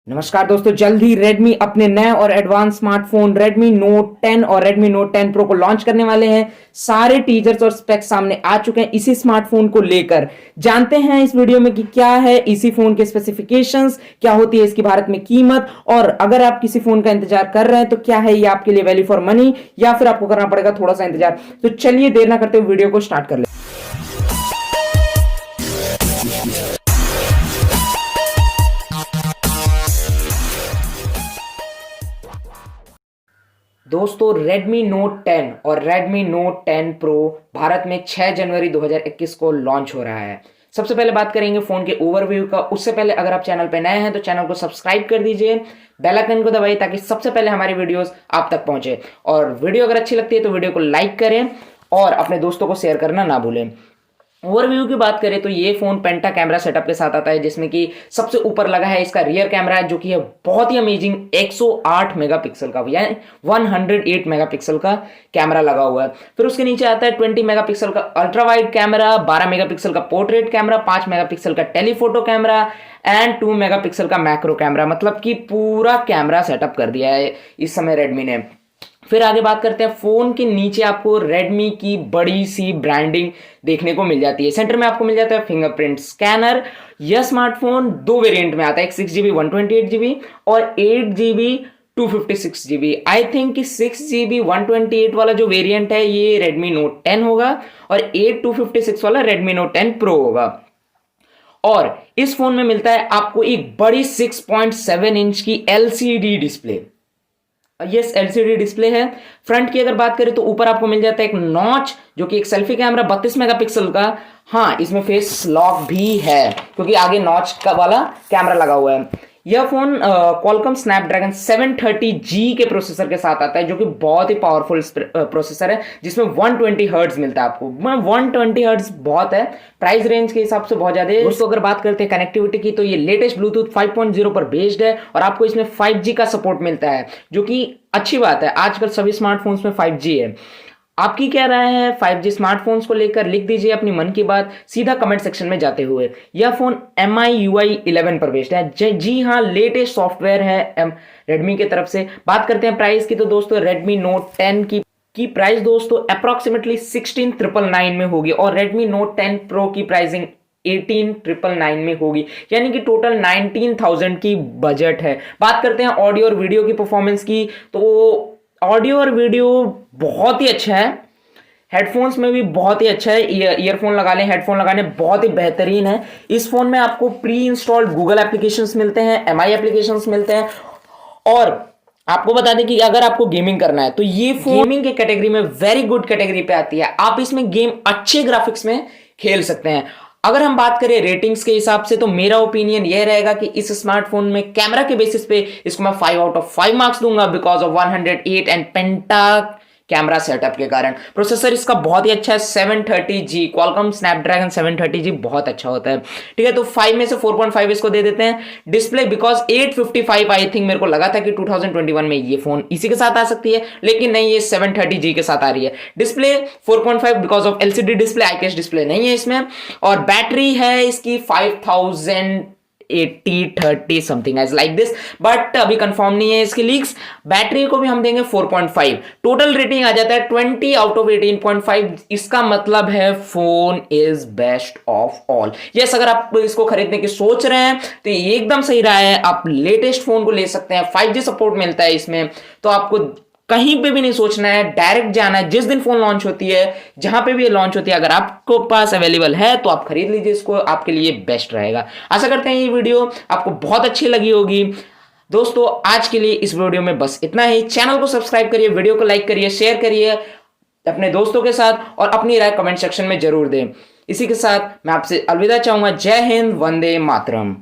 नमस्कार दोस्तों, जल्द ही Redmi अपने नए और एडवांस स्मार्टफोन Redmi Note 10 और Redmi Note 10 Pro को लॉन्च करने वाले हैं। सारे टीजर्स और स्पेक्स सामने आ चुके हैं इसी स्मार्टफोन को लेकर। जानते हैं इस वीडियो में कि क्या है इसी फोन के स्पेसिफिकेशंस, क्या होती है इसकी भारत में कीमत, और अगर आप किसी फोन का इंतजार कर रहे हैं तो क्या है ये आपके लिए वैल्यू फॉर मनी या फिर आपको करना पड़ेगा थोड़ा सा इंतजार। तो चलिए देर ना करते हुए वीडियो को स्टार्ट कर ले। दोस्तों, Redmi Note 10 और Redmi Note 10 Pro भारत में 6 जनवरी 2021 को लॉन्च हो रहा है। सबसे पहले बात करेंगे फोन के ओवरव्यू का। उससे पहले अगर आप चैनल पे नए हैं तो चैनल को सब्सक्राइब कर दीजिए, बेल आइकन को दबाइए ताकि सबसे पहले हमारी वीडियोस आप तक पहुंचे। और वीडियो अगर अच्छी लगती है तो वीडियो को लाइक करें और अपने दोस्तों को शेयर करना ना भूलें। ओवरव्यू की बात करें तो ये फोन पेंटा कैमरा सेटअप के साथ आता है, जिसमें कि सबसे ऊपर लगा है इसका रियर कैमरा जो कि है बहुत ही अमेजिंग 108 मेगापिक्सल का, यानी 108 मेगापिक्सल का कैमरा लगा हुआ है। फिर उसके नीचे आता है 20 मेगापिक्सल का अल्ट्रा वाइड कैमरा, 12 मेगापिक्सल का पोर्ट्रेट कैमरा, 5 मेगापिक्सल का टेलीफोटो कैमरा एंड 2 मेगापिक्सल का मैक्रो कैमरा। मतलब कि पूरा कैमरा सेटअप कर दिया है इस समय रेडमी ने। फिर आगे बात करते हैं, फोन के नीचे आपको रेडमी की बड़ी सी ब्रांडिंग देखने को मिल जाती है। सेंटर में आपको मिल जाता है फिंगरप्रिंट स्कैनर। यह स्मार्टफोन दो वेरिएंट में आता है, एक 6GB 128GB और 8GB 256GB। आई थिंक कि 6GB 128 वाला जो वेरिएंट है ये Redmi Note 10 होगा और 8 256 वाला Redmi Note 10 Pro होगा। और इस फोन में मिलता है आपको एक बड़ी 6.7 इंच की LCD display. Yes, LCD display है। फ्रंट की अगर बात करें तो ऊपर आपको मिल जाता है एक नॉच जो कि एक सेल्फी कैमरा 32 मेगापिक्सल का। हाँ, इसमें फेस लॉक भी है क्योंकि आगे नॉच का वाला कैमरा लगा हुआ है। यह फोन क्वालकॉम स्नैपड्रैगन 730G के प्रोसेसर के साथ आता है जो कि बहुत ही पावरफुल प्रोसेसर है, जिसमें 120 हर्ट्ज मिलता है आपको। 120 हर्ट्ज बहुत है, प्राइस रेंज के हिसाब से बहुत ज्यादा है। दोस्तों, अगर बात करते हैं कनेक्टिविटी की तो ये लेटेस्ट ब्लूटूथ 5.0 पर बेस्ड है और आपको इसमें 5G का सपोर्ट मिलता है, जो कि अच्छी बात है। आजकल सभी स्मार्टफोन्स में 5G है। आपकी क्या राय है 5G स्मार्टफोन्स को लेकर? लिख दीजिए अपनी मन की बात सीधा कमेंट सेक्शन में जाते हुए। यह फोन MIUI 11 पर बेस्ड है। जी हाँ, लेटेस्ट सॉफ्टवेयर है रेडमी की तरफ से। बात करते हैं प्राइस की तो दोस्तों Redmi Note 10 की प्राइस दोस्तों अप्रोक्सीमेटली 16,999 में होगी और Redmi Note 10 Pro की प्राइसिंग 18,999 में होगी, यानी कि टोटल 19,000 की बजट है। बात करते हैं ऑडियो और वीडियो की परफॉर्मेंस की तो ऑडियो और वीडियो बहुत ही अच्छा है। हेडफोन्स में भी बहुत ही अच्छा है। ईयरफोन लगा लें, हेडफोन लगाने बहुत ही बेहतरीन है। इस फोन में आपको प्री इंस्टॉल्ड गूगल एप्लीकेशंस मिलते हैं, MI एप्लीकेशंस मिलते हैं। और आपको बता दें कि अगर आपको गेमिंग करना है तो ये फोन गेमिंग के कैटेगरी में वेरी गुड कैटेगरी पे आती है। आप इसमें गेम अच्छे ग्राफिक्स में खेल सकते हैं। अगर हम बात करें रेटिंग्स के हिसाब से तो मेरा ओपिनियन यह रहेगा कि इस स्मार्टफोन में कैमरा के बेसिस पे इसको मैं 5 आउट ऑफ 5 मार्क्स दूंगा because of 108 and penta camera setup के कारण। प्रोसेसर इसका बहुत ही अच्छा है, 730G क्वालकॉम स्नैपड्रैगन 730G बहुत अच्छा होता है। ठीक है, तो 5 में से 4.5 इसको दे देते हैं। डिस्प्ले बिकॉज 855 आई थिंक मेरे को लगा था कि 2021 में ये फोन इसी के साथ आ सकती है, लेकिन नहीं, ये 730G के साथ आ रही है। Display 4.5 because of LCD display, IPS display नहीं है इसमें। और बैटरी है इसकी 5080 something as like this, but अभी कंफर्म नहीं है इसकी लीक्स। बैटरी को भी हम देंगे 4.5। टोटल रेटिंग आ जाता है 20 आउट ऑफ 18.5। इसका मतलब है phone is best of all. Yes, अगर आप इसको खरीदने की सोच रहे हैं तो ये एकदम सही रहा है। आप लेटेस्ट फोन को ले सकते हैं, 5G सपोर्ट मिलता है इसमें, तो आपको कहीं पे भी नहीं सोचना है, डायरेक्ट जाना है। जिस दिन फोन लॉन्च होती है, जहां पे भी ये लॉन्च होती है, अगर आपको पास अवेलेबल है तो आप खरीद लीजिए इसको, आपके लिए बेस्ट रहेगा। आशा करते हैं ये वीडियो आपको बहुत अच्छी लगी होगी। दोस्तों, आज के लिए इस वीडियो में बस इतना ही। चैनल को सब्सक्राइब करिए, वीडियो को लाइक करिए, शेयर करिए अपने दोस्तों के साथ और अपनी राय कमेंट सेक्शन में जरूर दें। इसी के साथ मैं आपसे अलविदा चाहूंगा। जय हिंद, वंदे मातरम।